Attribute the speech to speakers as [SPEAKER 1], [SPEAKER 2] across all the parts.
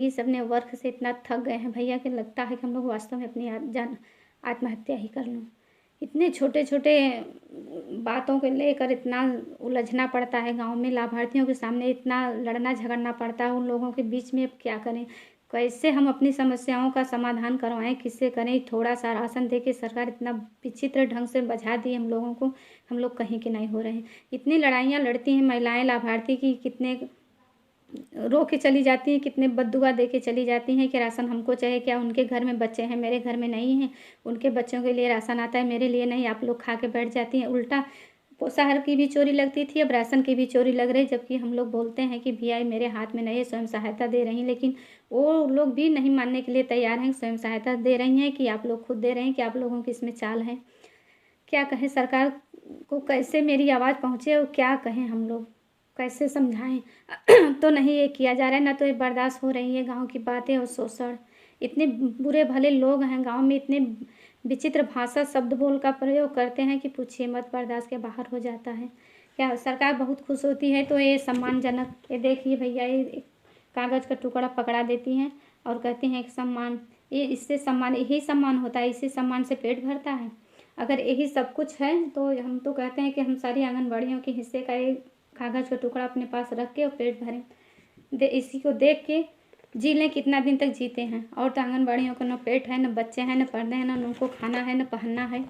[SPEAKER 1] ये सब ने वर्क से इतना थक गए हैं भैया कि लगता है कि हम लोग वास्तव में अपनी जान आत्महत्या ही कर लूँ। इतने छोटे छोटे बातों को लेकर इतना उलझना पड़ता है गांव में, लाभार्थियों के सामने इतना लड़ना झगड़ना पड़ता है। उन लोगों के बीच में अब क्या करें, कैसे हम अपनी समस्याओं का समाधान करवाएं, किससे करें। थोड़ा सा राशन दे के सरकार इतना विचित्र ढंग से बझा दी हम लोगों को, हम लोग कहीं के नहीं हो रहे हैं। इतनी लड़ाइयाँ लड़ती हैं महिलाएं लाभार्थी की, कितने रो के चली जाती हैं, कितने बद्दुआ दे के चली जाती हैं कि राशन हमको चाहिए। क्या उनके घर में बच्चे हैं, मेरे घर में नहीं हैं। उनके बच्चों के लिए राशन आता है, मेरे लिए नहीं। आप लोग खा के बैठ जाती हैं। उल्टा पोषाहार की भी चोरी लगती थी, अब राशन की भी चोरी लग रही। जबकि हम लोग बोलते हैं कि भैया मेरे हाथ में नहीं है, स्वयं सहायता दे रही, लेकिन वो लोग भी नहीं मानने के लिए तैयार हैं। स्वयं सहायता दे रही हैं कि आप लोग खुद दे रहे हैं, कि आप लोगों की इसमें चाल है। क्या कहें सरकार को, कैसे मेरी आवाज़ पहुँचे और क्या कहें हम लोग, कैसे समझाएं। तो नहीं ये किया जा रहा है, ना तो ये बर्दाश्त हो रही है गांव की बातें और शोषण। इतने बुरे भले लोग हैं गांव में, इतने विचित्र भाषा शब्द बोल का प्रयोग करते हैं कि पूछिए मत, बर्दाश्त के बाहर हो जाता है। क्या सरकार बहुत खुश होती है तो ये सम्मानजनक, ये देखिए भैया ये कागज़ का टुकड़ा पकड़ा देती हैं और कहती हैं कि सम्मान, ये इससे सम्मान, यही सम्मान होता है, इसी सम्मान से पेट भरता है। अगर यही सब कुछ है तो हम तो कहते हैं कि हम सारी आंगनबाड़ियों के हिस्से का एक कागज़ का टुकड़ा अपने पास रख के और पेट भरें। इसी को देख के जी लें, कितना दिन तक जीते हैं। और तो आंगनबाड़ियों को न पेट है, न बच्चे हैं, न पर्दे हैं, न उनको खाना है, न पहनना है।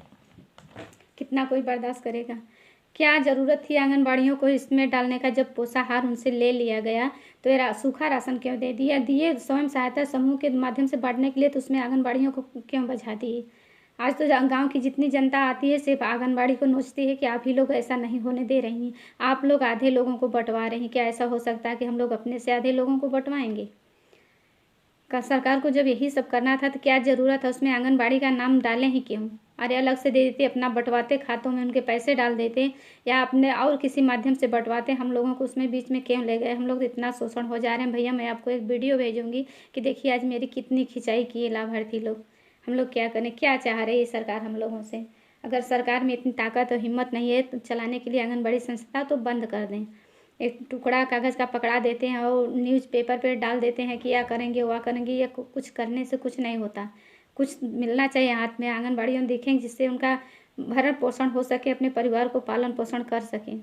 [SPEAKER 1] कितना कोई बर्दाश्त करेगा। क्या ज़रूरत थी आंगनबाड़ियों को इसमें डालने का, जब पोषाहार उनसे ले लिया गया तो ये सूखा राशन क्यों दे दिया, दिए स्वयं सहायता समूह के माध्यम से बांटने के लिए, तो उसमें आंगनबाड़ियों को क्यों बझा दिए। आज तो गांव की जितनी जनता आती है सिर्फ आंगनबाड़ी को नोचती है कि आप ही लोग ऐसा नहीं होने दे रही हैं, आप लोग आधे लोगों को बंटवा रही हैं। क्या ऐसा हो सकता है कि हम लोग अपने से आधे लोगों को बंटवाएंगे। का सरकार को जब यही सब करना था तो क्या ज़रूरत है उसमें आंगनबाड़ी का नाम डालें ही क्यों। अरे अलग से दे देते, अपना बंटवाते, खातों में उनके पैसे डाल देते, या अपने और किसी माध्यम से बंटवाते। हम लोगों को उसमें बीच में क्यों ले गए। हम लोग इतना शोषण हो जा रहे हैं भैया। मैं आपको एक वीडियो भेजूंगी कि देखिए आज मेरी कितनी खिंचाई की है लाभार्थी लोग। हम लोग क्या करें, क्या चाह रही है सरकार हम लोगों से। अगर सरकार में इतनी ताकत और हिम्मत नहीं है तो चलाने के लिए आंगनबाड़ी संस्था, तो बंद कर दें। एक टुकड़ा कागज़ का पकड़ा देते हैं और न्यूज़पेपर पे डाल देते हैं कि या करेंगे वह करेंगे। या कुछ करने से कुछ नहीं होता, कुछ मिलना चाहिए हाथ में। आंगनबाड़ियों देखें जिससे उनका भरण पोषण हो सके, अपने परिवार को पालन पोषण कर सकें।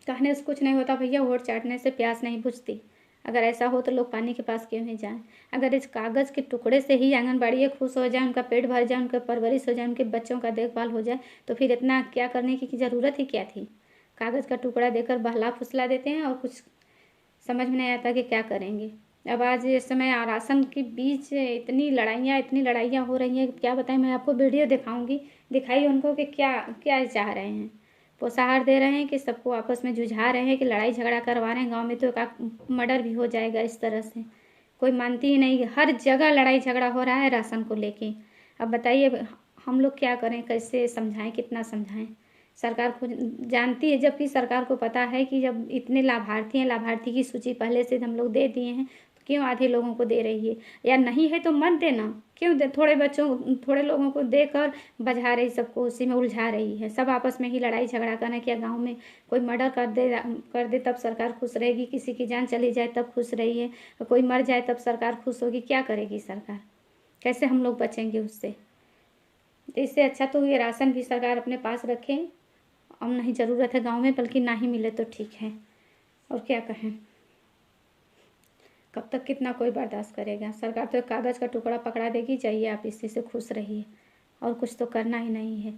[SPEAKER 1] कहने से कुछ नहीं होता भैया, वोट चाटने से प्यास नहीं बुझती। अगर ऐसा हो तो लोग पानी के पास क्यों नहीं जाएं। अगर इस कागज़ के टुकड़े से ही आंगनबाड़ी खुश हो जाए, उनका पेट भर जाए, उनका परवरिश हो जाए, उनके बच्चों का देखभाल हो जाए, तो फिर इतना क्या करने की ज़रूरत ही क्या थी। कागज़ का टुकड़ा देकर बहला फुसला देते हैं और कुछ समझ में नहीं आता कि क्या करेंगे। अब आज इस समय राशन के बीच इतनी लड़ाइयाँ हो रही हैं, क्या बताएं। मैं आपको वीडियो दिखाऊंगी, दिखाइए उनको कि क्या क्या चाह रहे हैं। पोषाहार दे रहे हैं कि सबको आपस में जुझा रहे हैं, कि लड़ाई झगड़ा करवा रहे हैं। गांव में तो एक मर्डर भी हो जाएगा इस तरह से। कोई मानती ही नहीं, हर जगह लड़ाई झगड़ा हो रहा है राशन को लेके। अब बताइए हम लोग क्या करें, कैसे समझाएं, कितना समझाएं। सरकार खुद जानती है, जबकि सरकार को पता है कि जब इतने लाभार्थी हैं, लाभार्थी की सूची पहले से हम लोग दे दिए हैं, तो क्यों आधे लोगों को दे रही है। या नहीं है तो मत देना, क्यों दे। थोड़े लोगों को देकर बजा रही, सबको उसी में उलझा रही है। सब आपस में ही लड़ाई झगड़ा करना। क्या गाँव में कोई मर्डर कर दे तब सरकार खुश रहेगी, किसी की जान चली जाए तब खुश रही है, कोई मर जाए तब सरकार खुश होगी। क्या करेगी सरकार, कैसे हम लोग बचेंगे उससे। इससे अच्छा तो ये राशन भी सरकार अपने पास रखें। अब नहीं ज़रूरत है गांव में, बल्कि ना ही मिले तो ठीक है। और क्या कहें, कब तक कितना कोई बर्दाश्त करेगा। सरकार तो एक कागज़ का टुकड़ा पकड़ा देगी, चाहिए आप इसी से खुश रहिए, और कुछ तो करना ही नहीं है।